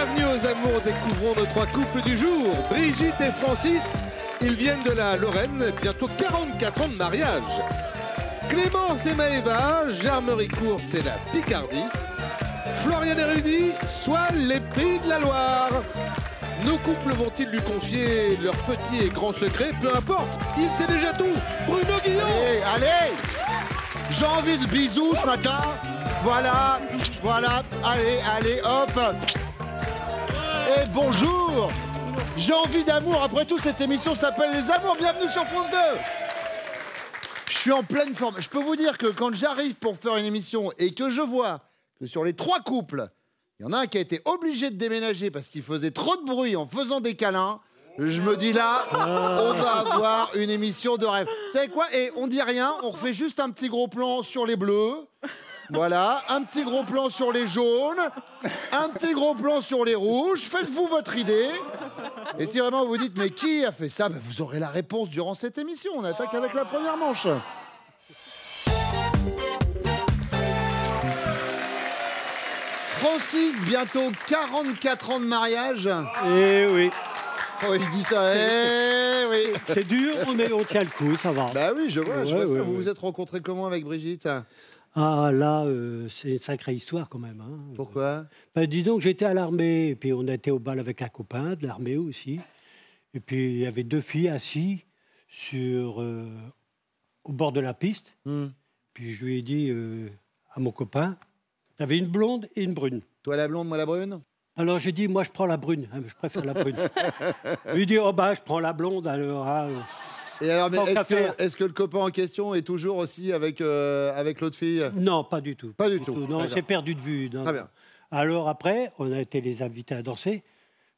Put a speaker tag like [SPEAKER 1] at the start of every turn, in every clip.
[SPEAKER 1] Bienvenue aux amours, découvrons nos trois couples du jour. Brigitte et Francis, ils viennent de la Lorraine, bientôt 44 ans de mariage. Clémence et Maëva, Jarmericourt, c'est la Picardie. Florian et Rudy, soit les Pays de la Loire. Nos couples vont-ils lui confier leurs petits et grands secrets? Peu importe, il sait déjà tout. Bruno Guillon.
[SPEAKER 2] Allez, j'ai envie de bisous ce matin. Voilà, allez, hop. Et bonjour. J'ai envie d'amour. Après tout, cette émission s'appelle Les Amours. Bienvenue sur France 2. Je suis en pleine forme. Je peux vous dire que quand j'arrive pour faire une émission et que je vois que sur les trois couples, il y en a un qui a été obligé de déménager parce qu'il faisait trop de bruit en faisant des câlins. Je me dis là, on va avoir une émission de rêve. Vous savez quoi? Et on dit rien, on refait juste un petit gros plan sur les bleus. Voilà, un petit gros plan sur les jaunes, un petit gros plan sur les rouges. Faites-vous votre idée. Et si vraiment vous vous dites, mais qui a fait ça? Ben, vous aurez la réponse durant cette émission. On attaque avec la première manche. Francis, bientôt 44 ans de mariage.
[SPEAKER 3] Eh oui.
[SPEAKER 2] Oh, il dit ça, eh oui.
[SPEAKER 3] C'est dur, mais on tient le coup, ça va.
[SPEAKER 2] Bah oui, je vois ça.
[SPEAKER 3] Ouais.
[SPEAKER 2] Vous vous êtes rencontrés comment avec Brigitte?
[SPEAKER 3] Ah là, c'est une sacrée histoire quand même. Hein.
[SPEAKER 2] Pourquoi?
[SPEAKER 3] Disons que j'étais à l'armée, et puis on était au bal avec un copain de l'armée aussi. Et puis il y avait deux filles assises au bord de la piste. Puis je lui ai dit à mon copain, t'avais une blonde et une brune.
[SPEAKER 2] Toi la blonde, moi la brune?
[SPEAKER 3] Alors j'ai dit, moi je prends la brune, hein, je préfère la brune. Lui dit, oh bah je prends la blonde alors. Hein.
[SPEAKER 2] Et alors, mais est-ce que le copain en question est toujours aussi avec l'autre fille?
[SPEAKER 3] Non, pas du tout.
[SPEAKER 2] Pas du tout.
[SPEAKER 3] Non, on s'est perdu de vue. Non,
[SPEAKER 2] Très bien.
[SPEAKER 3] Alors après, on a été les invités à danser.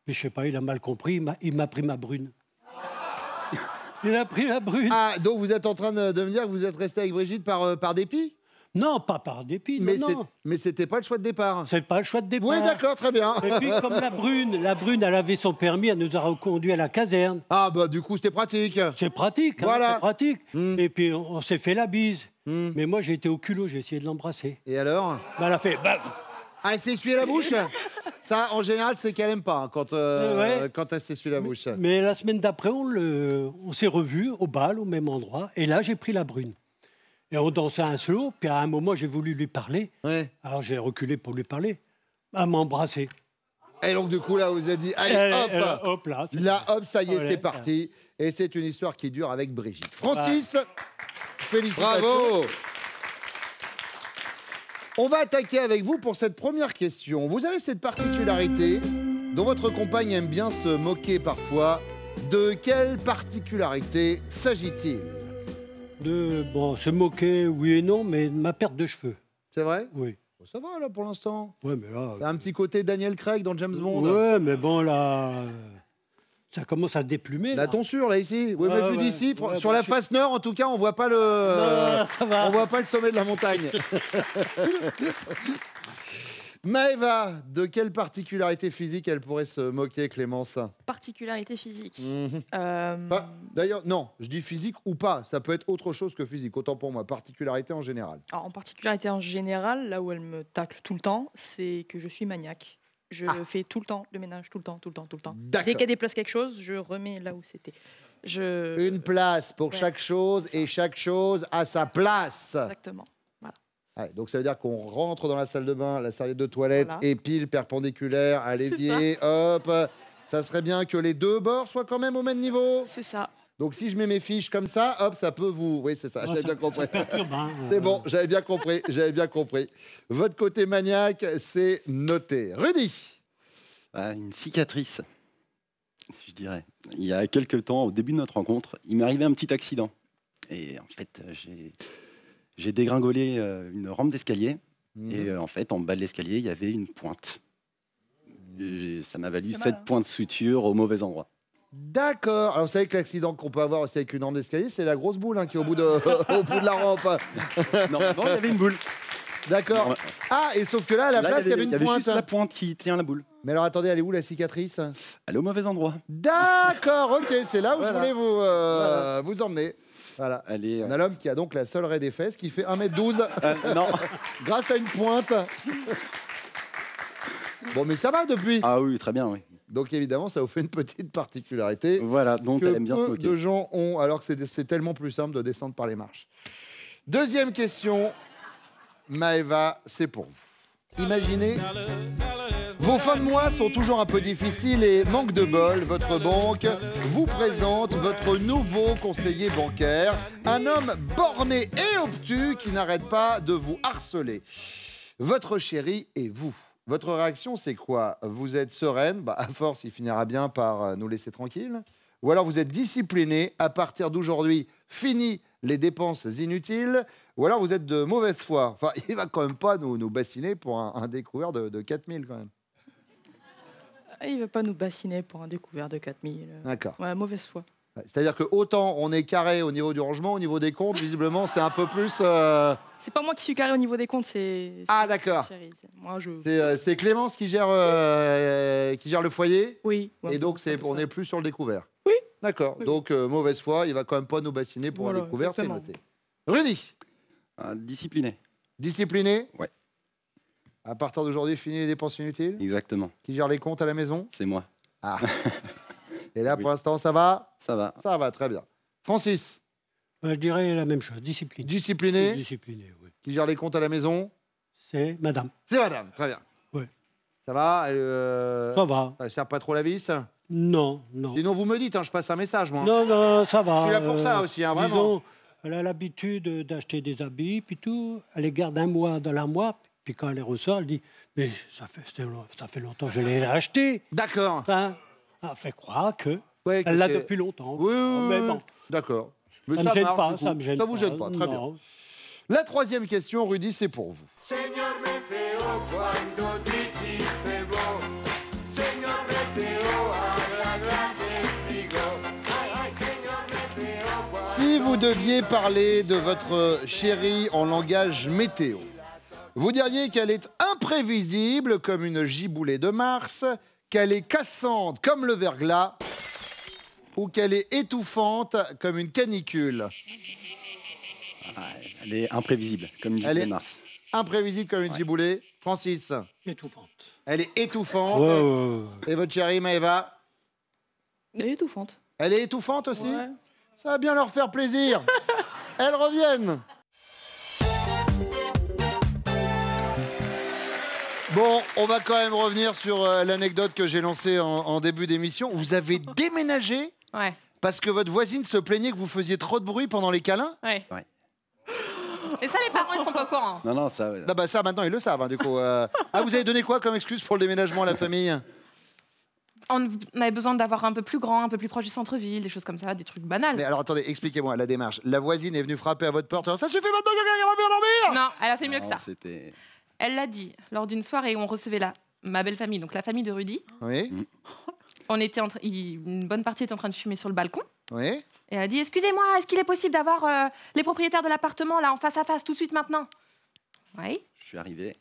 [SPEAKER 3] Mais je sais pas, il a mal compris, il m'a pris ma brune. Il a pris la brune.
[SPEAKER 2] Ah, donc vous êtes en train de me dire que vous êtes resté avec Brigitte par dépit?
[SPEAKER 3] Non, pas par dépit, non.
[SPEAKER 2] Mais c'était pas le choix de départ.
[SPEAKER 3] C'est pas le choix de départ.
[SPEAKER 2] Oui, d'accord, très bien.
[SPEAKER 3] Et puis, comme la brune, elle avait son permis, elle nous a reconduit à la caserne.
[SPEAKER 2] Ah, bah du coup, c'était pratique.
[SPEAKER 3] C'est pratique,
[SPEAKER 2] voilà.
[SPEAKER 3] C'est pratique. Et puis, on s'est fait la bise. Mais moi, j'ai été au culot, j'ai essayé de l'embrasser.
[SPEAKER 2] Et alors?
[SPEAKER 3] Bah, elle a fait...
[SPEAKER 2] Ah, elle s'est essuyé la bouche? Ça, en général, c'est qu'elle aime pas hein, quand elle s'essuie la bouche.
[SPEAKER 3] Mais la semaine d'après, on s'est revus au bal, au même endroit. Et là, j'ai pris la brune. Et on dansait un slow, puis à un moment, j'ai voulu lui parler. Ouais. Alors j'ai reculé pour lui parler. Elle m'a embrassé.
[SPEAKER 2] Et donc, du coup, là, vous avez dit, allez, hop là, ça y est, c'est parti. Et c'est une histoire qui dure avec Brigitte. Francis, félicitations.
[SPEAKER 1] Bravo.
[SPEAKER 2] On va attaquer avec vous pour cette première question. Vous avez cette particularité dont votre compagne aime bien se moquer parfois. De quelle particularité s'agit-il?
[SPEAKER 3] Se moquer, oui et non, mais ma perte de cheveux.
[SPEAKER 2] C'est vrai?
[SPEAKER 3] Oui.
[SPEAKER 2] Bon, ça va, là, pour l'instant.
[SPEAKER 3] Ouais, mais là...
[SPEAKER 2] C'est un petit côté Daniel Craig dans James Bond.
[SPEAKER 3] Ouais, mais bon, là... Ça commence à se déplumer,
[SPEAKER 2] la tonsure, là, ici. Oui, mais vu d'ici, sur la face nord, en tout cas, on voit pas on voit pas le sommet de la montagne. Maëva, de quelle particularité physique elle pourrait se moquer, Clémence?
[SPEAKER 4] Particularité physique.
[SPEAKER 2] D'ailleurs, non, je dis physique ou pas. Ça peut être autre chose que physique, autant pour moi. Particularité en général.
[SPEAKER 4] Alors, en particularité en général, là où elle me tacle tout le temps, c'est que je suis maniaque. Je fais tout le temps le ménage, tout le temps. Dès qu'elle déplace quelque chose, je remets là où c'était.
[SPEAKER 2] Une place pour chaque chose et chaque chose à sa place.
[SPEAKER 4] Exactement.
[SPEAKER 2] Ouais, donc ça veut dire qu'on rentre dans la salle de bain, la serviette de toilette est pile perpendiculaire à l'évier, hop. Ça serait bien que les deux bords soient quand même au même niveau.
[SPEAKER 4] C'est ça.
[SPEAKER 2] Donc si je mets mes fiches comme ça, hop, ça peut vous... Oui, c'est ça, j'avais bien compris. C'est bon, j'avais bien compris. Votre côté maniaque, c'est noté. Rudy?
[SPEAKER 5] Une cicatrice, je dirais. Il y a quelques temps, au début de notre rencontre, il m'est arrivé un petit accident. Et en fait, j'ai dégringolé une rampe d'escalier. Et en fait, en bas de l'escalier, il y avait une pointe. Ça m'a valu 7 points de suture au mauvais endroit.
[SPEAKER 2] D'accord. Alors, vous savez que l'accident qu'on peut avoir aussi avec une rampe d'escalier, c'est la grosse boule qui est au bout de la rampe.
[SPEAKER 5] Non, il y avait une boule.
[SPEAKER 2] D'accord. Ah, et sauf que là, à la place, il y avait une pointe.
[SPEAKER 5] Il y avait juste la pointe qui tient la boule.
[SPEAKER 2] Mais alors, attendez, elle est où, la cicatrice?
[SPEAKER 5] Elle est au mauvais endroit.
[SPEAKER 2] D'accord, ok, c'est là où je voulais vous emmener. Voilà. On a l'homme qui a donc la seule raie des fesses, qui fait 1m12.
[SPEAKER 5] Non.
[SPEAKER 2] Grâce à une pointe. Bon, mais ça va depuis.
[SPEAKER 5] Ah oui, très bien, oui.
[SPEAKER 2] Donc évidemment, ça vous fait une petite particularité.
[SPEAKER 5] Voilà, donc elle aime bien se
[SPEAKER 2] peu
[SPEAKER 5] moquer.
[SPEAKER 2] de gens ont, alors que c'est tellement plus simple de descendre par les marches. Deuxième question, Maëva, c'est pour vous. Imaginez, vos fins de mois sont toujours un peu difficiles et manque de bol, votre banque vous présente votre nouveau conseiller bancaire, un homme borné et obtus qui n'arrête pas de vous harceler. Votre chéri et vous. Votre réaction, c'est quoi? Vous êtes sereine, à force, il finira bien par nous laisser tranquilles. Ou alors vous êtes discipliné, à partir d'aujourd'hui, fini les dépenses inutiles. Ou alors vous êtes de mauvaise foi. Enfin, il va quand même pas nous bassiner pour un découvert de 4000 quand même.
[SPEAKER 4] Il ne va pas nous bassiner pour un découvert de 4000.
[SPEAKER 2] D'accord.
[SPEAKER 4] Ouais, mauvaise foi.
[SPEAKER 2] C'est-à-dire que autant on est carré au niveau du rangement, au niveau des comptes, visiblement, c'est un peu plus...
[SPEAKER 4] C'est pas moi qui suis carré au niveau des comptes, c'est...
[SPEAKER 2] Ah, d'accord.
[SPEAKER 4] Moi,
[SPEAKER 2] C'est Clémence qui gère le foyer.
[SPEAKER 4] Oui. Ouais,
[SPEAKER 2] et donc, on n'est plus sur le découvert.
[SPEAKER 4] Oui.
[SPEAKER 2] D'accord. Oui. Donc, mauvaise foi, il va quand même pas nous bassiner pour un découvert, c'est noté. Rudy.
[SPEAKER 5] Discipliné.
[SPEAKER 2] Discipliné.
[SPEAKER 5] Ouais.
[SPEAKER 2] À partir d'aujourd'hui, fini les dépenses inutiles.
[SPEAKER 5] Exactement.
[SPEAKER 2] Qui gère les comptes à la maison?
[SPEAKER 5] C'est moi.
[SPEAKER 2] Ah. Et là, pour l'instant, ça va?
[SPEAKER 5] Ça va.
[SPEAKER 2] Ça va, très bien. Francis?
[SPEAKER 3] Je dirais la même chose, discipline.
[SPEAKER 2] Discipliné?
[SPEAKER 3] Discipliné, oui.
[SPEAKER 2] Qui gère les comptes à la maison?
[SPEAKER 3] C'est madame.
[SPEAKER 2] C'est madame, très bien.
[SPEAKER 3] Oui.
[SPEAKER 2] Ça va?
[SPEAKER 3] Ça va.
[SPEAKER 2] Ça sert pas trop la vis?
[SPEAKER 3] Non, non.
[SPEAKER 2] Sinon, vous me dites, je passe un message, moi.
[SPEAKER 3] Non, non, ça va.
[SPEAKER 2] Je suis là pour ça aussi, vraiment.
[SPEAKER 3] Disons, elle a l'habitude d'acheter des habits, puis tout. Elle les garde un mois dans l'armoire, puis quand elle les ressort, elle dit « Mais ça fait longtemps que je l'ai acheté. »
[SPEAKER 2] D'accord.
[SPEAKER 3] Enfin, elle fait croire que...
[SPEAKER 2] Ouais,
[SPEAKER 3] elle l'a depuis longtemps.
[SPEAKER 2] Oui,
[SPEAKER 3] mais bon.
[SPEAKER 2] D'accord. Mais
[SPEAKER 3] Ça ne me gêne
[SPEAKER 2] marche,
[SPEAKER 3] pas,
[SPEAKER 2] du coup.
[SPEAKER 3] ça me gêne
[SPEAKER 2] Ça
[SPEAKER 3] pas.
[SPEAKER 2] vous gêne pas, très
[SPEAKER 3] Non.
[SPEAKER 2] bien. La troisième question, Rudy, c'est pour vous. Si vous deviez parler de votre chérie en langage météo, vous diriez qu'elle est imprévisible comme une giboulée de Mars, qu'elle est cassante comme le verglas ou qu'elle est étouffante comme une canicule.
[SPEAKER 5] Elle est imprévisible, comme une giboulée de Mars.
[SPEAKER 2] Imprévisible comme une giboulée. Francis?
[SPEAKER 3] Étouffante.
[SPEAKER 2] Elle est étouffante.
[SPEAKER 3] Ouais.
[SPEAKER 2] Et votre chérie Maëva?
[SPEAKER 4] Elle est étouffante.
[SPEAKER 2] Elle est étouffante aussi?
[SPEAKER 4] Ouais.
[SPEAKER 2] Ça va bien leur faire plaisir. Elles reviennent. Bon, on va quand même revenir sur l'anecdote que j'ai lancée en début d'émission. Vous avez déménagé?
[SPEAKER 4] Ouais.
[SPEAKER 2] Parce que votre voisine se plaignait que vous faisiez trop de bruit pendant les câlins?
[SPEAKER 4] Ouais.
[SPEAKER 5] Ouais.
[SPEAKER 4] Et ça, les parents, ils sont pas au courant.
[SPEAKER 5] Non, ça...
[SPEAKER 2] Ah bah ça, maintenant, ils le savent, hein, du coup. Ah, vous avez donné quoi comme excuse pour le déménagement à la famille?
[SPEAKER 6] On avait besoin d'avoir un peu plus grand, un peu plus proche du centre-ville, des choses comme ça, des trucs banals.
[SPEAKER 2] Mais alors, attendez, expliquez-moi la démarche. La voisine est venue frapper à votre porte. Alors, ça suffit maintenant, il y a quelqu'un qui revient dormir!
[SPEAKER 6] Non, elle a fait mieux que ça.
[SPEAKER 5] C'était...
[SPEAKER 6] Elle l'a dit lors d'une soirée où on recevait ma belle famille, donc la famille de Rudy.
[SPEAKER 2] Oui.
[SPEAKER 6] On était une bonne partie était en train de fumer sur le balcon.
[SPEAKER 2] Oui.
[SPEAKER 6] Et elle a dit, excusez-moi, est-ce qu'il est possible d'avoir les propriétaires de l'appartement là en face à face tout de suite maintenant? Oui.
[SPEAKER 5] Je suis arrivé.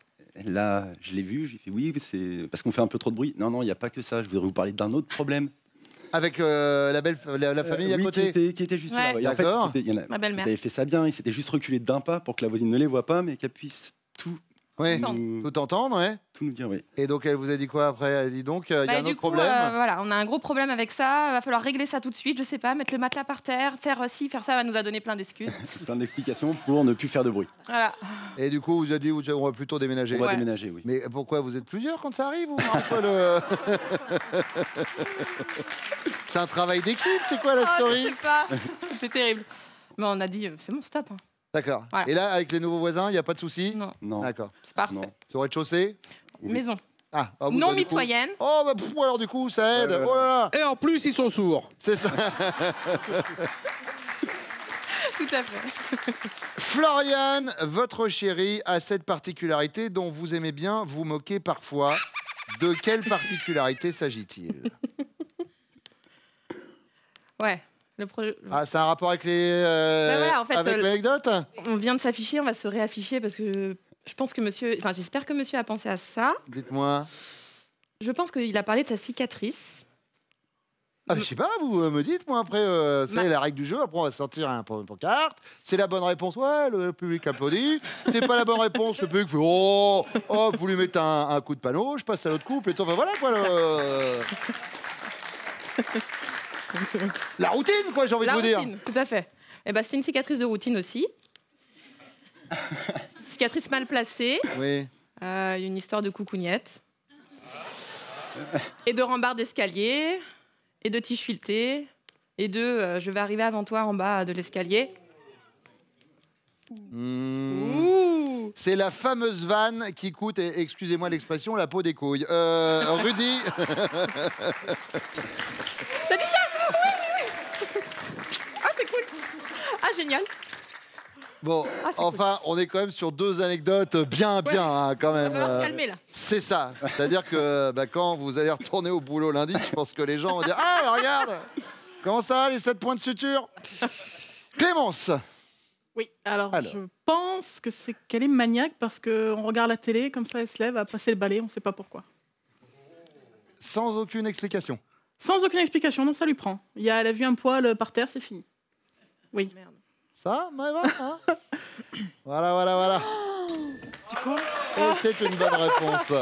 [SPEAKER 5] Là, je l'ai vu, j'ai fait oui, c'est parce qu'on fait un peu trop de bruit. Non, il n'y a pas que ça. Je voudrais vous parler d'un autre problème.
[SPEAKER 2] Avec la famille à
[SPEAKER 5] oui,
[SPEAKER 2] côté
[SPEAKER 5] qui était juste là.
[SPEAKER 6] Ouais.
[SPEAKER 5] Et en fait,
[SPEAKER 2] D'accord.
[SPEAKER 6] Ma belle-mère.
[SPEAKER 5] Ils avaient fait ça bien. Ils s'étaient juste reculés d'un pas pour que la voisine ne les voit pas, mais qu'elle puisse tout
[SPEAKER 2] Oui,
[SPEAKER 5] nous...
[SPEAKER 2] tout entendre, ouais.
[SPEAKER 5] Tout nous dire, oui.
[SPEAKER 2] Et donc, elle vous a dit quoi après? Elle a dit donc, il y a un autre problème.
[SPEAKER 6] Voilà, on a un gros problème avec ça. Va falloir régler ça tout de suite. Je sais pas, mettre le matelas par terre, faire ci, faire ça. Elle nous a donné plein d'excuses.
[SPEAKER 5] Plein d'explications pour ne plus faire de bruit.
[SPEAKER 6] Voilà.
[SPEAKER 2] Et du coup, vous avez dit, on va plutôt déménager.
[SPEAKER 5] On va
[SPEAKER 6] Ouais.
[SPEAKER 5] déménager, oui.
[SPEAKER 2] Mais pourquoi vous êtes plusieurs quand ça arrive ou un peu le... C'est un travail d'équipe, c'est quoi la
[SPEAKER 6] Je
[SPEAKER 2] story?
[SPEAKER 6] sais pas. C'était terrible. Mais on a dit, c'est bon, stop. Hein.
[SPEAKER 2] D'accord.
[SPEAKER 6] Voilà.
[SPEAKER 2] Et là, avec les nouveaux voisins, il n'y a pas de souci?
[SPEAKER 6] Non,
[SPEAKER 2] D'accord.
[SPEAKER 6] c'est parfait.
[SPEAKER 5] Non.
[SPEAKER 2] C'est au rez-de-chaussée?
[SPEAKER 5] Oui.
[SPEAKER 6] Maison.
[SPEAKER 2] Ah, bah,
[SPEAKER 6] Non
[SPEAKER 2] du coup-
[SPEAKER 6] mitoyenne.
[SPEAKER 2] Oh, bah, alors du coup, ça aide.
[SPEAKER 5] Ouais.
[SPEAKER 2] Oh là là.
[SPEAKER 1] Et en plus, ils sont sourds.
[SPEAKER 2] C'est ça.
[SPEAKER 6] Tout à fait.
[SPEAKER 2] Floriane, votre chérie a cette particularité dont vous aimez bien vous moquer parfois. De quelle particularité s'agit-il?
[SPEAKER 6] Ouais.
[SPEAKER 2] Ah, c'est un rapport avec les
[SPEAKER 6] voilà, en fait,
[SPEAKER 2] avec l'anecdote?
[SPEAKER 6] On vient de s'afficher, on va se réafficher parce que je pense que monsieur... Enfin, j'espère que monsieur a pensé à ça.
[SPEAKER 2] Dites-moi.
[SPEAKER 6] Je pense qu'il a parlé de sa cicatrice.
[SPEAKER 2] Ah, je sais pas, vous me dites, moi, après, c'est la règle du jeu, après on va sortir un pancarte, c'est la bonne réponse, ouais, le public applaudit, c'est pas la bonne réponse, le public fait, oh, vous lui mettez un coup de panneau, je passe à l'autre couple, et tout, enfin voilà, quoi, la routine, quoi, j'ai envie de vous dire.
[SPEAKER 6] Tout à fait. Eh ben, c'est une cicatrice de routine aussi. Cicatrice mal placée.
[SPEAKER 2] Oui.
[SPEAKER 6] Une histoire de coucougnette. Et de rambarde d'escalier. Et de tige filetée. Et de je vais arriver avant toi en bas de l'escalier.
[SPEAKER 2] C'est la fameuse vanne qui coûte, excusez-moi l'expression, la peau des couilles. Rudy.
[SPEAKER 6] T'as dit ça? Oui. Ah, c'est cool. Ah, génial.
[SPEAKER 2] Bon, enfin, cool. On est quand même sur 2 anecdotes bien, hein, quand même.
[SPEAKER 6] On va se calmer, là.
[SPEAKER 2] C'est ça. C'est-à-dire que quand vous allez retourner au boulot lundi, je pense que les gens vont dire « Ah, regarde, comment ça va, les 7 points de suture ?» Clémence.
[SPEAKER 7] Oui, alors je pense que c'est qu'elle est maniaque parce qu'on regarde la télé, comme ça elle se lève, à passer le balai, on ne sait pas pourquoi.
[SPEAKER 2] Sans aucune explication.
[SPEAKER 7] Sans aucune explication, non, ça lui prend. Elle a vu un poil par terre, c'est fini. Oui. Merde.
[SPEAKER 2] Ça, Maëva, hein? Voilà. Et c'est une bonne réponse.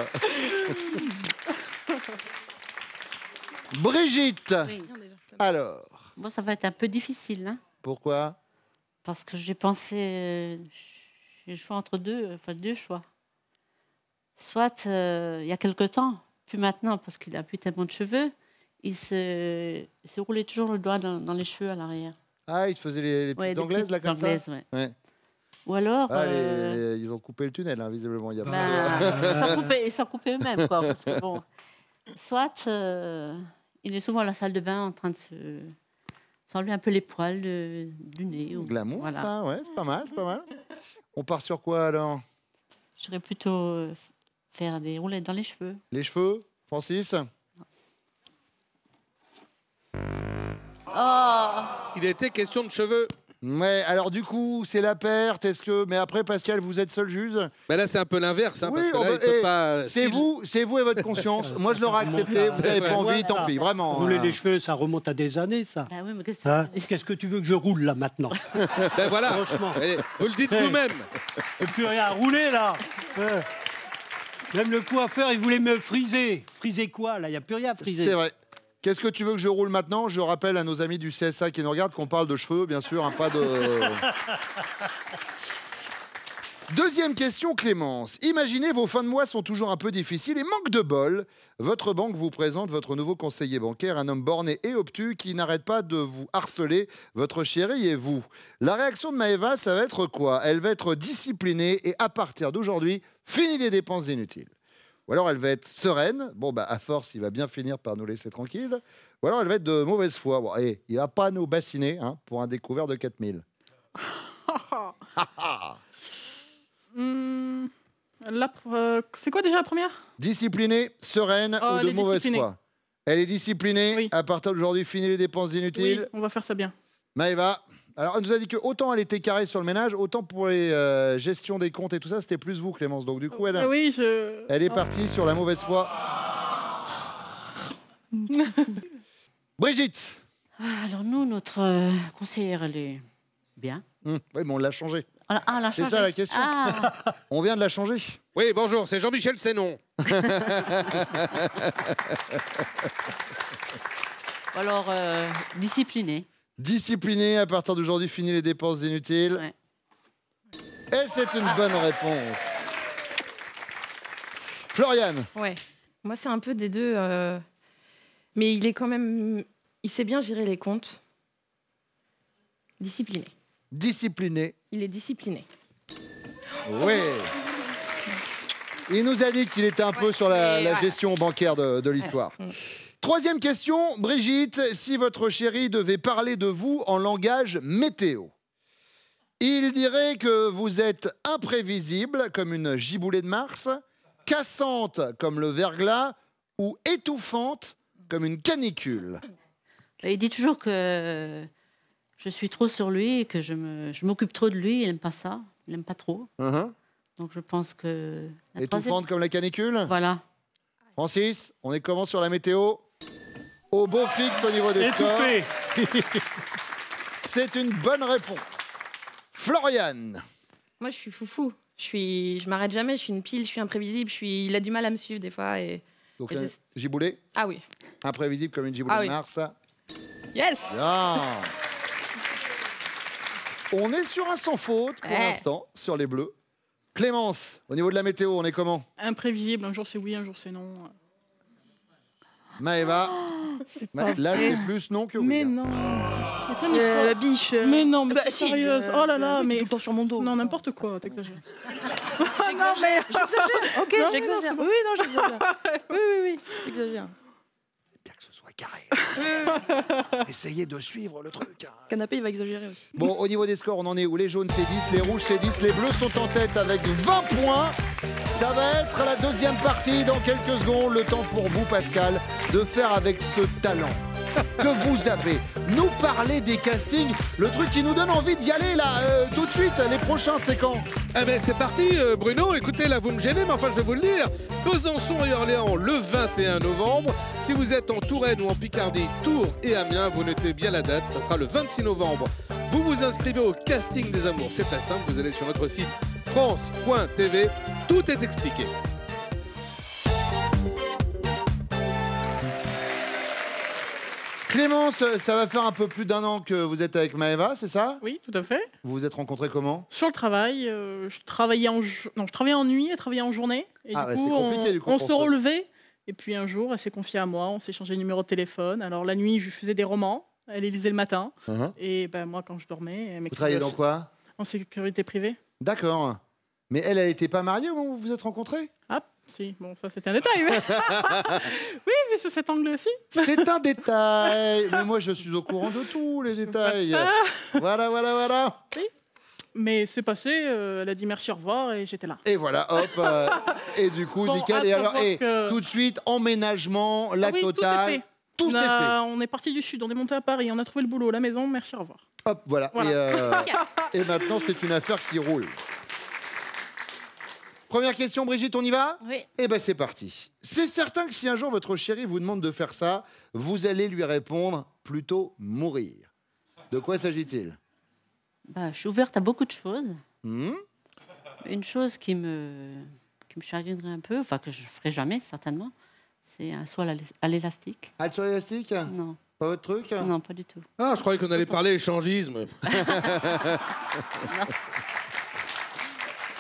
[SPEAKER 2] Brigitte. Oui. Alors.
[SPEAKER 8] Bon, ça va être un peu difficile. Hein?
[SPEAKER 2] Pourquoi?
[SPEAKER 8] Parce que j'ai pensé, j'ai le choix entre deux choix. Soit il y a quelque temps, plus maintenant parce qu'il a plus tellement de cheveux, il se roulait toujours le doigt dans les cheveux à l'arrière.
[SPEAKER 2] Ah, il se faisait les petites anglaises là comme
[SPEAKER 8] anglaises,
[SPEAKER 2] ça.
[SPEAKER 8] Ouais. Ou alors.
[SPEAKER 2] Ils ont coupé le tunnel, hein, visiblement. Il y a
[SPEAKER 8] ils s'en coupaient eux-mêmes, quoi. Parce que, bon, soit il est souvent à la salle de bain en train de s'enlever un peu les poils du nez.
[SPEAKER 2] Glamour, voilà. Ça, ouais, c'est pas mal. On part sur quoi alors?
[SPEAKER 8] Je dirais plutôt faire des roulettes dans les cheveux.
[SPEAKER 2] Les cheveux, Francis?
[SPEAKER 1] Il était question de cheveux.
[SPEAKER 2] Ouais, alors du coup, c'est la perte. Mais après, Pascal, vous êtes seul juge?
[SPEAKER 1] Mais là, c'est un peu l'inverse, hein, parce que là, il peut pas.
[SPEAKER 2] C'est vous et votre conscience. Moi, je l'aurais accepté. Vous n'avez pas envie, tant pis, vraiment.
[SPEAKER 3] Rouler les cheveux, ça remonte à des années, ça.
[SPEAKER 8] Bah oui, mais
[SPEAKER 3] qu'est-ce que tu veux que je roule là maintenant?
[SPEAKER 1] Ben voilà.
[SPEAKER 3] Franchement.
[SPEAKER 1] Vous le dites vous-même.
[SPEAKER 3] Et plus rien à rouler là. Même le coiffeur, il voulait me friser. Friser quoi là? Il n'y a plus rien à friser.
[SPEAKER 2] C'est vrai. Qu'est-ce que tu veux que je roule maintenant? Je rappelle à nos amis du CSA qui nous regardent qu'on parle de cheveux, bien sûr, hein, pas de... Deuxième question, Clémence. Imaginez, vos fins de mois sont toujours un peu difficiles et manque de bol. Votre banque vous présente votre nouveau conseiller bancaire, un homme borné et obtus qui n'arrête pas de vous harceler, votre chérie et vous. La réaction de Maëva, ça va être quoi? Elle va être disciplinée et à partir d'aujourd'hui, fini les dépenses inutiles. Ou alors elle va être sereine, bon bah à force il va bien finir par nous laisser tranquilles, ou alors elle va être de mauvaise foi, bon, il ne va pas nous bassiner hein, pour un découvert de 4000.
[SPEAKER 7] C'est quoi déjà la première?
[SPEAKER 2] Disciplinée, sereine ou de mauvaise foi? Elle est disciplinée, oui. À partir d'aujourd'hui fini les dépenses inutiles.
[SPEAKER 7] Oui, on va faire ça bien.
[SPEAKER 2] Maëva, alors elle nous a dit que autant elle était carrée sur le ménage, autant pour les gestions des comptes et tout ça, c'était plus vous Clémence. Donc du coup elle, elle est partie sur la mauvaise foi. Brigitte.
[SPEAKER 8] Alors nous, notre conseillère, elle est bien.
[SPEAKER 2] Oui, mais on l'a changée.
[SPEAKER 8] C'est
[SPEAKER 2] ça la question. On vient de la changer.
[SPEAKER 1] Oui, bonjour, c'est Jean-Michel Sénon.
[SPEAKER 8] Alors, discipliné.
[SPEAKER 2] Discipliné, à partir d'aujourd'hui, fini les dépenses inutiles. Ouais. Et c'est une bonne réponse. Floriane.
[SPEAKER 6] Ouais, moi c'est un peu des deux. Mais il est quand même... Il sait bien gérer les comptes. Discipliné.
[SPEAKER 2] Discipliné.
[SPEAKER 6] Il est discipliné.
[SPEAKER 2] Oui. Il nous a dit qu'il était un peu sur la gestion bancaire de l'histoire. Ouais. Troisième question, Brigitte, si votre chéri devait parler de vous en langage météo, il dirait que vous êtes imprévisible comme une giboulée de Mars, cassante comme le verglas ou étouffante comme une canicule.
[SPEAKER 8] Il dit toujours que je suis trop sur lui et que je m'occupe trop de lui. Il n'aime pas ça, il n'aime pas trop. Donc je pense que...
[SPEAKER 2] Étouffante comme la canicule?
[SPEAKER 8] Voilà.
[SPEAKER 2] Francis, on est comment sur la météo? Au beau fixe au niveau des scores. C'est une bonne réponse. Floriane.
[SPEAKER 6] Moi, je suis foufou. Je m'arrête jamais, je suis une pile, je suis imprévisible, il a du mal à me suivre des fois.
[SPEAKER 2] Donc, giboulé?
[SPEAKER 6] Ah oui.
[SPEAKER 2] Imprévisible comme une giboulée de Mars.
[SPEAKER 6] Yes.
[SPEAKER 2] Bien. On est sur un sans faute pour l'instant, sur les bleus. Clémence, au niveau de la météo, on est comment?
[SPEAKER 7] Imprévisible, un jour c'est oui, un jour c'est non.
[SPEAKER 2] Maëva, là c'est plus non que oui.
[SPEAKER 7] Mais non.
[SPEAKER 4] La biche.
[SPEAKER 7] Mais non, mais
[SPEAKER 4] si,
[SPEAKER 7] sérieuse. Oh là là, mais
[SPEAKER 4] tout le temps sur mon dos.
[SPEAKER 7] Non, n'importe quoi, t'exagères.
[SPEAKER 4] J'exagère. Ok, j'exagère. Oui, non, j'exagère. Oui, j'exagère.
[SPEAKER 2] Bien que ce soit carré. Essayez de suivre le truc.
[SPEAKER 4] Canapé, il va exagérer aussi.
[SPEAKER 2] Bon, au niveau des scores, on en est où? Les jaunes c'est 10, les rouges c'est 10, les bleus sont en tête avec 20 points. Ça va être la deuxième partie dans quelques secondes. Le temps pour vous, Pascal, de faire avec ce talent que vous avez. Nous parler des castings, le truc qui nous donne envie d'y aller là, tout de suite. Les prochains, c'est quand?
[SPEAKER 1] Eh ben c'est parti, Bruno. Écoutez, là vous me gênez, mais enfin je vais vous le dire. Besançon et Orléans le 21 novembre. Si vous êtes en Touraine ou en Picardie, Tours et Amiens, vous notez bien la date. Ça sera le 26 novembre. Vous vous inscrivez au casting des amours. C'est très simple. Vous allez sur notre site France.tv. Tout est expliqué.
[SPEAKER 2] Clémence, ça va faire un peu plus d'un an que vous êtes avec Maëva, c'est ça?
[SPEAKER 7] Oui, tout à fait.
[SPEAKER 2] Vous vous êtes rencontrés comment?
[SPEAKER 7] Sur le travail, je travaillais en nuit et travaillais en journée. Et
[SPEAKER 2] Ah,
[SPEAKER 7] du coup, on se relevait. Et puis un jour, elle s'est confiée à moi, on s'est changé de numéro de téléphone. Alors la nuit, je faisais des romans, elle les lisait le matin. Et ben, moi, quand je dormais... Elle
[SPEAKER 2] Vous travaillez dans quoi?
[SPEAKER 7] En sécurité privée.
[SPEAKER 2] D'accord. Mais elle n'était pas mariée au moment où vous vous êtes rencontrés?
[SPEAKER 7] Ah, si, bon, ça c'était un détail. Oui, mais sous cet angle aussi.
[SPEAKER 2] C'est un détail. Mais moi, je suis au courant de tous les détails. Voilà.
[SPEAKER 7] Oui. Mais c'est passé, elle a dit merci, au revoir, et j'étais là.
[SPEAKER 2] Et voilà, hop. Et du coup,
[SPEAKER 7] Bon,
[SPEAKER 2] nickel. Et alors, tout de suite, emménagement, la totale. Tout s'est fait.
[SPEAKER 7] On est parti du sud, on est monté à Paris, on a trouvé le boulot, la maison, merci, au revoir.
[SPEAKER 2] Hop, voilà. Et maintenant, c'est une affaire qui roule. Première question, Brigitte, on y va?
[SPEAKER 8] Oui.
[SPEAKER 2] Eh bien, c'est parti. C'est certain que si un jour votre chéri vous demande de faire ça, vous allez lui répondre plutôt mourir. De quoi s'agit-il?
[SPEAKER 8] Je suis ouverte à beaucoup de choses. Une chose qui me chagrinerait un peu, enfin que je ne ferai jamais certainement, c'est un saut à l'élastique.
[SPEAKER 2] Ah, le saut à l'élastique?
[SPEAKER 8] Non.
[SPEAKER 2] Pas votre truc?
[SPEAKER 8] Non, pas du tout.
[SPEAKER 1] Ah, je croyais qu'on allait parler échangisme.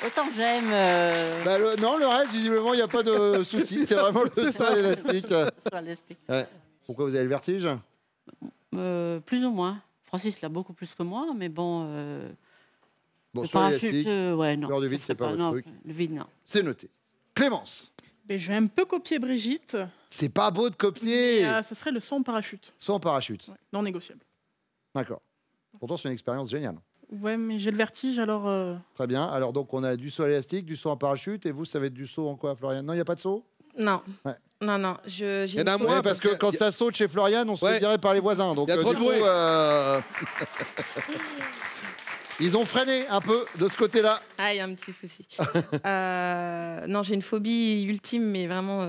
[SPEAKER 8] Autant j'aime...
[SPEAKER 2] non, le reste, visiblement, il n'y a pas de souci. C'est vraiment le saut à l'élastique. Ouais. Pourquoi vous avez le vertige?
[SPEAKER 8] Plus ou moins. Francis l'a beaucoup plus que moi, mais bon...
[SPEAKER 2] Bon, saut à l'élastique,
[SPEAKER 8] ouais, non.
[SPEAKER 2] peur du vide, c'est pas votre truc.
[SPEAKER 8] Le vide, non.
[SPEAKER 2] C'est noté. Clémence?
[SPEAKER 7] Mais je vais un peu copier Brigitte.
[SPEAKER 2] C'est pas beau de copier.
[SPEAKER 7] Ça serait le saut en parachute.
[SPEAKER 2] Saut en parachute.
[SPEAKER 7] Ouais, non négociable.
[SPEAKER 2] D'accord. Pourtant, c'est une expérience géniale.
[SPEAKER 7] Ouais, mais j'ai le vertige, alors...
[SPEAKER 2] Très bien. Alors, donc, on a du saut à l'élastique, du saut en parachute. Et vous, ça va être du saut en quoi, Floriane? Non, il n'y a pas de saut?
[SPEAKER 6] Non.
[SPEAKER 2] Ouais.
[SPEAKER 6] Non.
[SPEAKER 1] Il y en a moins
[SPEAKER 2] parce que quand ça saute chez Floriane, on se fait virer par les voisins. Donc,
[SPEAKER 1] il y a trop de bruit.
[SPEAKER 2] Ils ont freiné un peu de ce côté-là.
[SPEAKER 6] Ah, il y a un petit souci. Non, j'ai une phobie ultime, mais vraiment...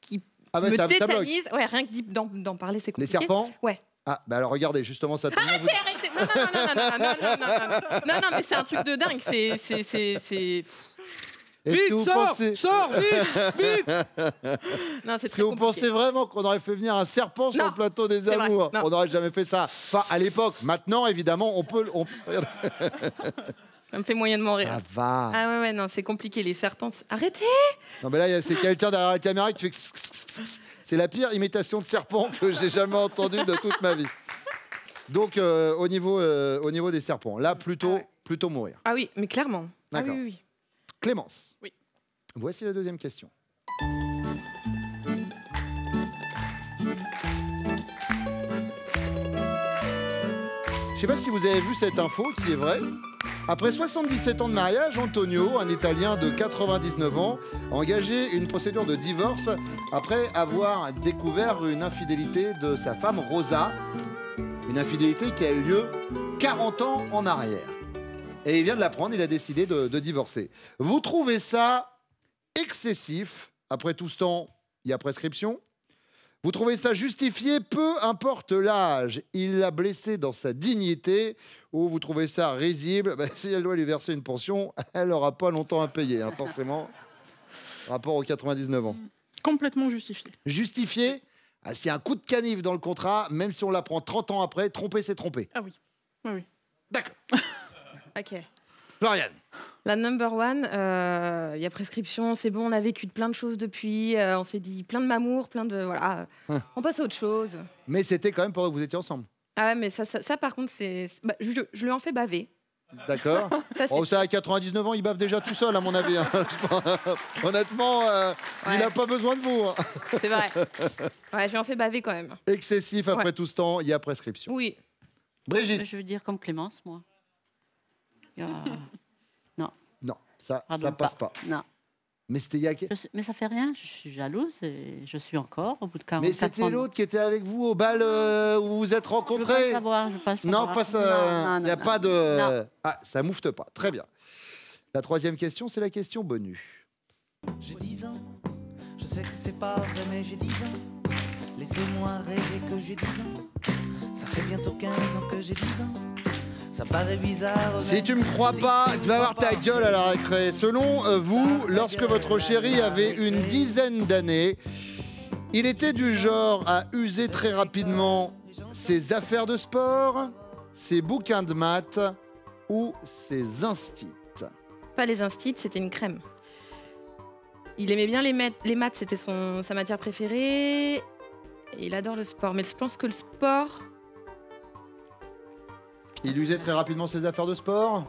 [SPEAKER 6] qui me tétanise. Ouais, rien que d'en parler, c'est compliqué.
[SPEAKER 2] Les serpents?
[SPEAKER 6] Ouais.
[SPEAKER 2] Ah, bah alors regardez, justement, ça tombe bien.
[SPEAKER 6] Arrêtez. Non, mais c'est un truc de dingue. C'est...
[SPEAKER 1] Vite, sors, vite.
[SPEAKER 6] Non, c'est
[SPEAKER 2] Est-ce que vous pensez vraiment qu'on aurait fait venir un serpent sur le plateau des amours? On n'aurait jamais fait ça. Enfin, à l'époque. Maintenant, évidemment, on peut...
[SPEAKER 6] Ça me fait moyennement rire.
[SPEAKER 2] Ça va.
[SPEAKER 6] Ah ouais, non, c'est compliqué. Les serpents... Arrêtez!
[SPEAKER 2] Non, mais là, c'est quelqu'un derrière la caméra qui fait... C'est la pire imitation de serpent que j'ai jamais entendue de toute ma vie. Donc, au niveau des serpents, là, plutôt mourir.
[SPEAKER 6] Ah oui, mais clairement.
[SPEAKER 2] D'accord.
[SPEAKER 6] Ah oui.
[SPEAKER 2] Clémence.
[SPEAKER 7] Oui.
[SPEAKER 2] Voici la deuxième question. Je ne sais pas si vous avez vu cette info qui est vraie. Après 77 ans de mariage, Antonio, un Italien de 99 ans, a engagé une procédure de divorce après avoir découvert une infidélité de sa femme Rosa. Une infidélité qui a eu lieu 40 ans en arrière. Et il vient de l'apprendre, il a décidé de divorcer. Vous trouvez ça excessif? Après tout ce temps, il y a prescription? Vous trouvez ça justifié, peu importe l'âge. Il l'a blessé dans sa dignité. Ou vous trouvez ça risible, si elle doit lui verser une pension, elle n'aura pas longtemps à payer, hein, forcément. Rapport aux 99 ans.
[SPEAKER 7] Complètement justifié.
[SPEAKER 2] Justifié, s'il y a un coup de canif dans le contrat, même si on l'apprend 30 ans après, tromper, c'est tromper.
[SPEAKER 7] Ah oui. Oui, oui.
[SPEAKER 2] D'accord.
[SPEAKER 6] Ok.
[SPEAKER 2] Floriane.
[SPEAKER 6] La number one, il y a prescription, c'est bon, on a vécu plein de choses depuis, on s'est dit plein de mamour, plein de... Voilà, on passe à autre chose.
[SPEAKER 2] Mais c'était quand même pendant que vous étiez ensemble.
[SPEAKER 6] Ah mais ça par contre, c'est... Bah, je lui en fais baver.
[SPEAKER 2] D'accord. Ça, à 99 ans, il bave déjà tout seul, à mon avis. Hein. Honnêtement, il n'a pas besoin de vous. Hein.
[SPEAKER 6] C'est vrai. Ouais, je lui en fais baver quand même.
[SPEAKER 2] Excessif après tout ce temps, il y a prescription.
[SPEAKER 6] Oui.
[SPEAKER 2] Brigitte.
[SPEAKER 8] Je veux dire comme Clémence, moi. Non.
[SPEAKER 2] Non, ça passe pas.
[SPEAKER 8] Non.
[SPEAKER 2] Mais c'était il y a...
[SPEAKER 8] Mais ça fait rien, je suis jalouse et je suis encore au bout de 44 ans.
[SPEAKER 2] Mais c'était l'autre qui était avec vous au bal où vous vous êtes rencontrés.
[SPEAKER 8] Je veux pas savoir, je veux pas savoir.
[SPEAKER 2] Non, pas ça. Il n'y a pas de...
[SPEAKER 8] Non.
[SPEAKER 2] Ah, ça moufte pas. Très bien. La troisième question, c'est la question bonus.
[SPEAKER 9] J'ai 10 ans, je sais que c'est pas vrai, mais j'ai 10 ans. Laissez-moi rêver que j'ai 10 ans. Ça fait bientôt 15 ans que j'ai 10 ans. Ça paraît bizarre.
[SPEAKER 2] Si tu me crois pas, tu vas avoir ta gueule à la récré. Selon vous, lorsque votre chéri avait une dizaine d'années, il était du genre à user très rapidement ses affaires de sport, ses bouquins de maths ou ses instits.
[SPEAKER 6] Pas les instits, c'était une crème. Il aimait bien les maths, c'était sa matière préférée. Et il adore le sport, mais je pense que le sport...
[SPEAKER 2] Il usait très rapidement ses affaires de sport.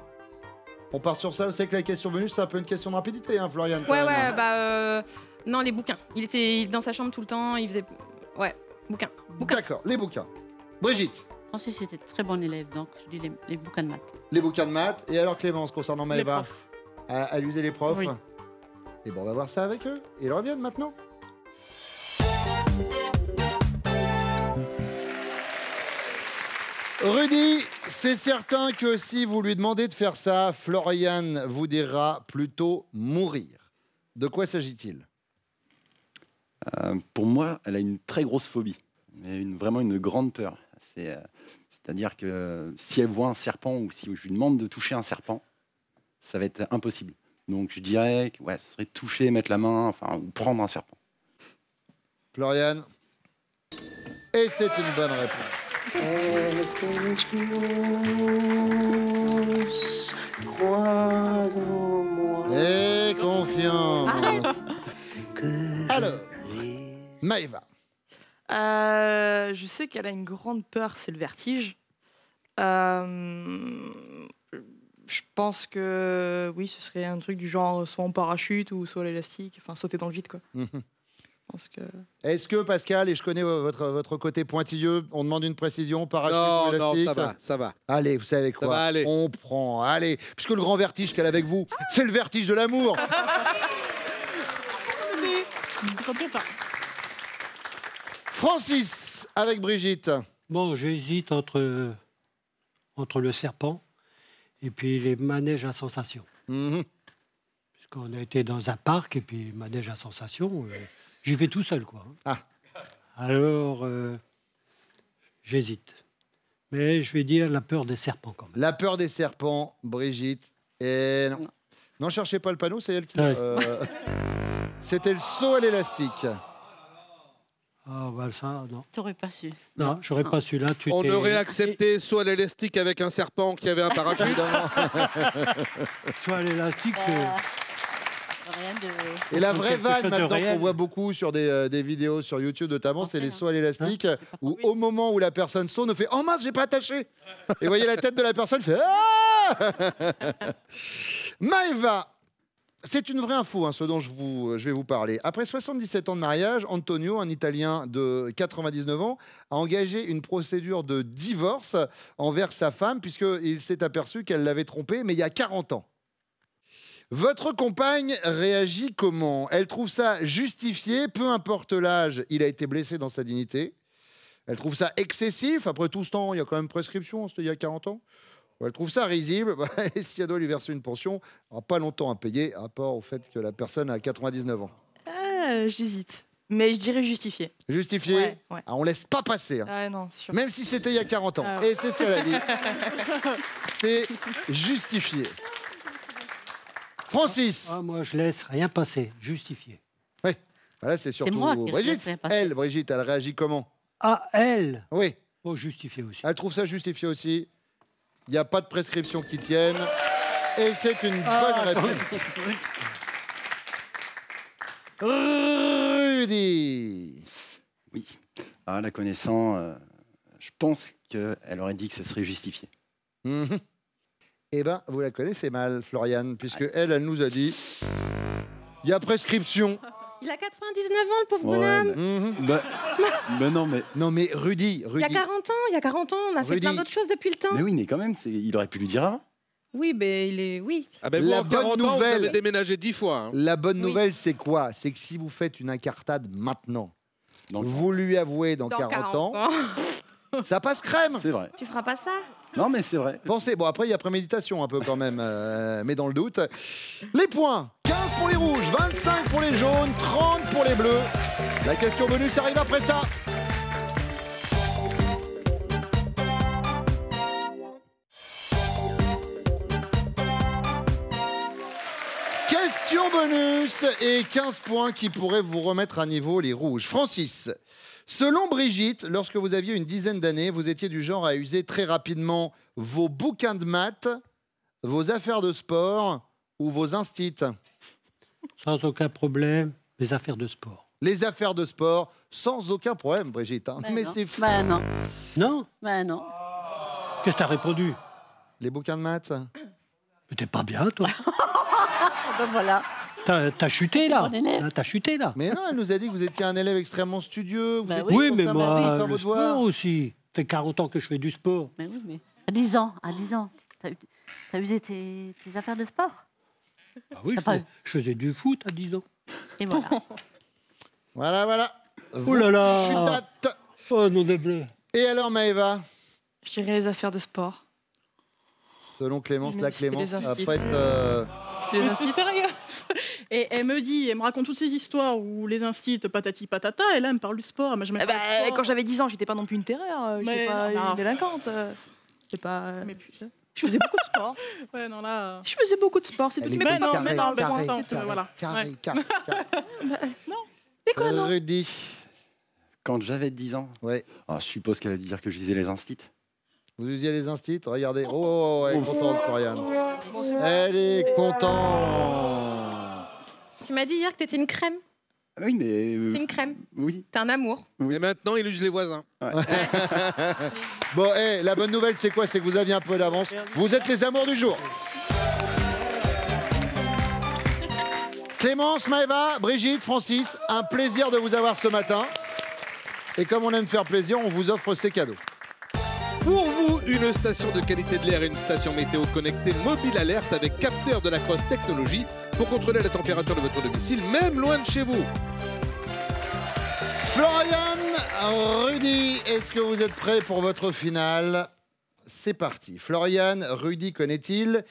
[SPEAKER 2] On part sur ça. Vous savez que la question bonus, c'est un peu une question de rapidité, hein, Floriane.
[SPEAKER 6] Ouais, non, les bouquins. Il était dans sa chambre tout le temps, il faisait... Ouais, bouquins.
[SPEAKER 2] D'accord, les bouquins. Brigitte.
[SPEAKER 8] Francis était très bon élève, donc je dis les bouquins de maths.
[SPEAKER 2] Les bouquins de maths. Et alors Clémence, concernant Maëva, elle usait les profs.
[SPEAKER 7] Oui.
[SPEAKER 2] Et bon, on va voir ça avec eux. Ils reviennent maintenant. Rudy, c'est certain que si vous lui demandez de faire ça, Floriane vous dira plutôt mourir. De quoi s'agit-il?
[SPEAKER 5] Pour moi, elle a une très grosse phobie, vraiment une grande peur. C'est-à-dire que si elle voit un serpent ou si je lui demande de toucher un serpent, ça va être impossible. Donc je dirais que ce serait toucher, mettre la main, ou prendre un serpent.
[SPEAKER 2] Floriane. Et c'est une bonne réponse. Et confiance.
[SPEAKER 6] Arrête.
[SPEAKER 2] Alors, Maëva.
[SPEAKER 4] Je sais qu'elle a une grande peur, c'est le vertige. Je pense que oui, ce serait un truc du genre soit en parachute ou soit à l'élastique, sauter dans le vide, quoi.
[SPEAKER 2] Est-ce que, Pascal, et je connais votre côté pointilleux, on demande une précision, parachute ou élastique?
[SPEAKER 1] Non, ça va.
[SPEAKER 2] Allez, vous savez quoi?
[SPEAKER 1] Ça va aller.
[SPEAKER 2] On prend, allez. Puisque le grand vertige qu'elle a avec vous, c'est le vertige de l'amour. Francis, avec Brigitte.
[SPEAKER 3] Bon, j'hésite entre le serpent et puis les manèges à sensations. Puisqu'on a été dans un parc et puis manège à sensations, j'y vais tout seul, quoi. Alors, j'hésite. Mais je vais dire la peur des serpents, quand même.
[SPEAKER 2] La peur des serpents, Brigitte. Et non. Non, cherchez pas le panneau, c'est elle qui... C'était le saut à l'élastique.
[SPEAKER 3] Ah, ça, non.
[SPEAKER 8] T'aurais pas su.
[SPEAKER 3] Non, j'aurais pas su. Là,
[SPEAKER 1] on aurait accepté soit l'élastique avec un serpent qui avait un parachute.
[SPEAKER 3] Soit l'élastique...
[SPEAKER 2] Et la vraie vanne maintenant qu'on voit beaucoup sur des vidéos sur YouTube notamment, c'est les sauts à l'élastique où au moment où la personne saute, on fait « Oh mince, j'ai pas attaché !» Et vous voyez la tête de la personne fait « Ah !» Maëva, c'est une vraie info, ce dont je vais vous parler. Après 77 ans de mariage, Antonio, un Italien de 99 ans, a engagé une procédure de divorce envers sa femme puisqu'il s'est aperçu qu'elle l'avait trompé, mais il y a 40 ans. Votre compagne réagit comment? Elle trouve ça justifié, peu importe l'âge, il a été blessé dans sa dignité. Elle trouve ça excessif, après tout ce temps, il y a quand même prescription, c'était il y a 40 ans. Elle trouve ça risible, et si elle doit lui verser une pension, elle n'aura pas longtemps à payer, à rapport au fait que la personne a 99 ans.
[SPEAKER 4] J'hésite. Mais je dirais justifié.
[SPEAKER 2] Justifié
[SPEAKER 4] Ouais.
[SPEAKER 2] Ah, on laisse pas passer. Hein.
[SPEAKER 4] Ah non, sûr.
[SPEAKER 2] Même si c'était il y a 40 ans.
[SPEAKER 4] Ah.
[SPEAKER 2] Et c'est ce qu'elle a dit. C'est justifié. Francis.
[SPEAKER 3] Moi, je laisse rien passer. Justifié.
[SPEAKER 2] Oui. Voilà, c'est surtout
[SPEAKER 3] moi qui
[SPEAKER 2] Brigitte.
[SPEAKER 3] laisse rien passer.
[SPEAKER 2] Elle, Brigitte, elle réagit comment?
[SPEAKER 3] Ah, elle?
[SPEAKER 2] Oui.
[SPEAKER 3] Oh, justifié aussi.
[SPEAKER 2] Elle trouve ça justifié aussi. Il n'y a pas de prescription qui tienne. Et c'est une bonne réponse. Rudy.
[SPEAKER 5] Oui. Alors, la connaissant, je pense qu'elle aurait dit que ce serait justifié.
[SPEAKER 2] Eh bien, vous la connaissez mal, Floriane, puisque elle nous a dit il y a prescription.
[SPEAKER 6] Il a 99 ans, le pauvre bonhomme.
[SPEAKER 5] Bah non, mais...
[SPEAKER 2] Non, mais Rudy.
[SPEAKER 6] Il y a 40 ans, on a fait plein d'autres choses depuis le temps.
[SPEAKER 5] Mais oui, mais quand même, il aurait pu lui dire avant.
[SPEAKER 6] Oui, mais il est... Oui.
[SPEAKER 1] Ah ben vous, en 40 ans, vous avez déménagé 10 fois. Hein.
[SPEAKER 2] La bonne nouvelle, c'est quoi? C'est que si vous faites une incartade maintenant, vous lui avouez dans 40 ans, ça passe crème.
[SPEAKER 5] C'est vrai.
[SPEAKER 6] Tu feras pas ça?
[SPEAKER 5] Non, mais c'est vrai.
[SPEAKER 2] Pensez, bon, après, il y a préméditation un peu quand même, mais dans le doute. Les points, 15 pour les rouges, 25 pour les jaunes, 30 pour les bleus. La question bonus arrive après ça. Question bonus et 15 points qui pourraient vous remettre à niveau les rouges. Francis, selon Brigitte, lorsque vous aviez une dizaine d'années, vous étiez du genre à user très rapidement vos bouquins de maths, vos affaires de sport ou vos instits.
[SPEAKER 3] Sans aucun problème, les affaires de sport.
[SPEAKER 2] Les affaires de sport, sans aucun problème, Brigitte. Hein. Mais c'est fou.
[SPEAKER 8] Ben non.
[SPEAKER 3] Non?
[SPEAKER 8] Ben non.
[SPEAKER 3] Qu'est-ce que t'as répondu?
[SPEAKER 2] Les bouquins de maths.
[SPEAKER 3] Mais t'es pas bien, toi.
[SPEAKER 8] Ben voilà.
[SPEAKER 3] T'as chuté, là.
[SPEAKER 8] Bon élève.
[SPEAKER 3] T'as chuté, là.
[SPEAKER 2] Mais non, elle nous a dit que vous étiez un élève extrêmement studieux. Vous étiez
[SPEAKER 3] Oui, mais
[SPEAKER 2] constamment
[SPEAKER 3] moi,
[SPEAKER 2] à faire
[SPEAKER 3] le
[SPEAKER 2] vos
[SPEAKER 3] sport
[SPEAKER 2] devoirs.
[SPEAKER 3] aussi. Ça fait 40 ans que je fais du sport.
[SPEAKER 8] Mais oui, mais... À 10 ans, t'as usé tes affaires de sport?
[SPEAKER 3] Ah oui, je faisais du foot à 10 ans.
[SPEAKER 8] Et voilà.
[SPEAKER 2] Voilà.
[SPEAKER 3] Oh là là.
[SPEAKER 2] Chutate.
[SPEAKER 3] Oh, non de bleu.
[SPEAKER 2] Et alors, Maëva?
[SPEAKER 4] Je dirais les affaires de sport.
[SPEAKER 2] Selon Clémence,
[SPEAKER 4] Mais
[SPEAKER 2] la
[SPEAKER 4] c'était
[SPEAKER 2] Clémence,
[SPEAKER 4] les
[SPEAKER 2] après
[SPEAKER 4] instits.
[SPEAKER 7] C'était les instits. Et elle me raconte toutes ces histoires où les instits patati patata, et là elle me parle du sport. Mais
[SPEAKER 4] Quand j'avais 10 ans, j'étais pas non plus une terreur, j'étais pas une délinquante. C'est pas.
[SPEAKER 7] Mais putain.
[SPEAKER 4] Je faisais beaucoup de sport.
[SPEAKER 7] Ouais, non, là.
[SPEAKER 4] Je faisais beaucoup de sport, c'est tout.
[SPEAKER 2] Elle
[SPEAKER 4] Mais
[SPEAKER 2] était
[SPEAKER 4] non,
[SPEAKER 2] carrée,
[SPEAKER 4] mais non, mais
[SPEAKER 2] carrée,
[SPEAKER 4] bon,
[SPEAKER 2] carrée,
[SPEAKER 7] voilà.
[SPEAKER 2] carré.
[SPEAKER 4] non. Mais quoi, non?
[SPEAKER 2] Rudy.
[SPEAKER 5] Quand j'avais 10 ans,
[SPEAKER 2] ouais.
[SPEAKER 5] Je suppose qu'elle a dû dire que je disais les instits.
[SPEAKER 2] Vous usiez les instits? Regardez. Oh, elle est contente, Floriane.
[SPEAKER 4] Bon, c'est bon.
[SPEAKER 2] Elle est contente.
[SPEAKER 6] Tu m'as dit hier que t'étais une crème.
[SPEAKER 5] Oui, mais...
[SPEAKER 6] T'es une crème.
[SPEAKER 5] Oui.
[SPEAKER 6] T'es un amour.
[SPEAKER 1] Et maintenant, il use les voisins.
[SPEAKER 5] Ouais.
[SPEAKER 2] Bon, la bonne nouvelle, c'est quoi? C'est que vous aviez un peu d'avance. Vous êtes les amours du jour. Clémence, Maëva, Brigitte, Francis, un plaisir de vous avoir ce matin. Et comme on aime faire plaisir, on vous offre ces cadeaux.
[SPEAKER 1] Pour vous, une station de qualité de l'air et une station météo connectée Mobile Alert avec capteur de la Cross Technologie pour contrôler la température de votre domicile, même loin de chez vous.
[SPEAKER 2] Floriane, Rudy, est-ce que vous êtes prêts pour votre finale? C'est parti. Floriane, Rudy connaît-il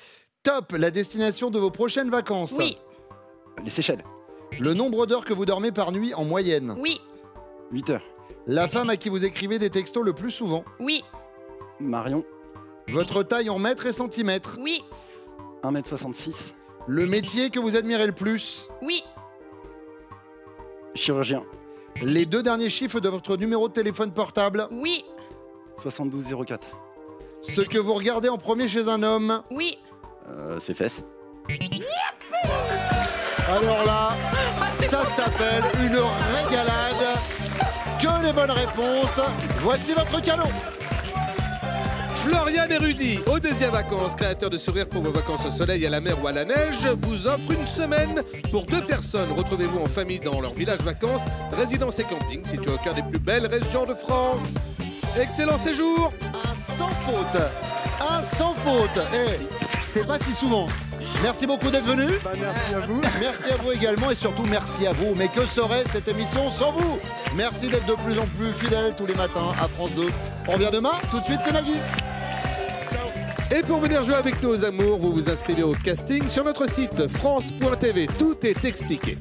[SPEAKER 2] Top, la destination de vos prochaines vacances?
[SPEAKER 6] Oui.
[SPEAKER 5] Les Seychelles.
[SPEAKER 2] Le nombre d'heures que vous dormez par nuit en moyenne?
[SPEAKER 6] Oui.
[SPEAKER 5] 8 heures.
[SPEAKER 2] La femme à qui vous écrivez des textos le plus souvent?
[SPEAKER 6] Oui.
[SPEAKER 5] Marion.
[SPEAKER 2] Votre taille en mètres et centimètres?
[SPEAKER 6] Oui.
[SPEAKER 5] 1m66.
[SPEAKER 2] Le métier que vous admirez le plus?
[SPEAKER 6] Oui.
[SPEAKER 5] Chirurgien.
[SPEAKER 2] Les 2 derniers chiffres de votre numéro de téléphone portable?
[SPEAKER 6] Oui.
[SPEAKER 5] 7204.
[SPEAKER 2] Ce que vous regardez en premier chez un homme?
[SPEAKER 6] Oui.
[SPEAKER 5] Ses fesses.
[SPEAKER 2] Alors là, ça s'appelle une régalade. Que les bonnes réponses. Voici votre cadeau.
[SPEAKER 1] Floriane et Rudy, Odésia Vacances, créateurs de sourires pour vos vacances au soleil, à la mer ou à la neige, vous offrent une semaine pour 2 personnes. Retrouvez-vous en famille dans leur village vacances, résidence et camping, situé au cœur des plus belles régions de France. Excellent séjour.
[SPEAKER 2] Un sans faute. Un sans faute. Et c'est pas si souvent. Merci beaucoup d'être venu.
[SPEAKER 10] Merci à vous.
[SPEAKER 2] Merci à vous également et surtout merci à vous. Mais que serait cette émission sans vous? Merci d'être de plus en plus fidèles tous les matins à France 2. On revient demain. Tout de suite, c'est Nagui.
[SPEAKER 1] Et pour venir jouer avec nos amours, vous vous inscrivez au casting sur notre site France.tv. Tout est expliqué.